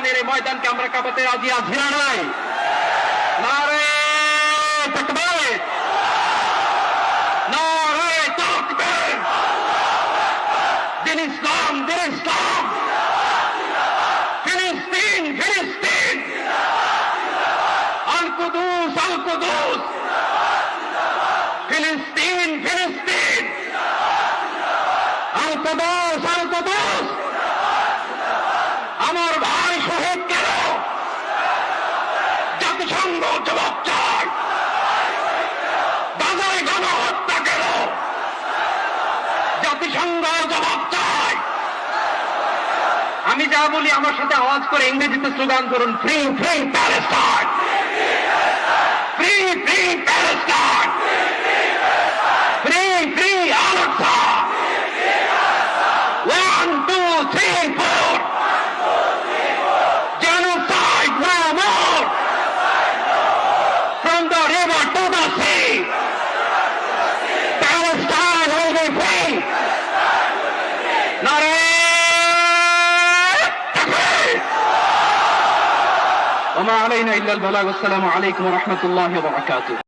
প্যালেস্টাইনের এই ময়দানকে আমরা কাঁপাতে রাজি আছি না নাই? নারে তাকবীর, নারে তাকবীর, দিন ইসলাম, দিন ইসলাম, ফিলিস্তিন, ফিলিস্তিন, আল কুদুস, আল কুদুস, ফিলিস্তিন, ফিলিস্তিন, আল কুদুস, আল কুদুস। আমার ভাই শহীদ কেন? জাতিসংঘ জবাব চায়। গাজায় গণহত্যা কেন? জাতিসংঘ জবাব চায়। আমি যা বলি আমার সাথে আওয়াজ করে ইংরেজিতে স্লোগান করুন, free free Palestine, free free Palestine, free free Al Aqsa, 1 2 3 4, genocide no more, from the river to the sea, Palestine will be free. নারে তাকবীর, ওয়া মা আলাইনা ইল্লা আল বালাগ। আসসালামু আলাইকুম ওয়া রাহমাতুল্লাহি ওয়া বারাকাতুহু।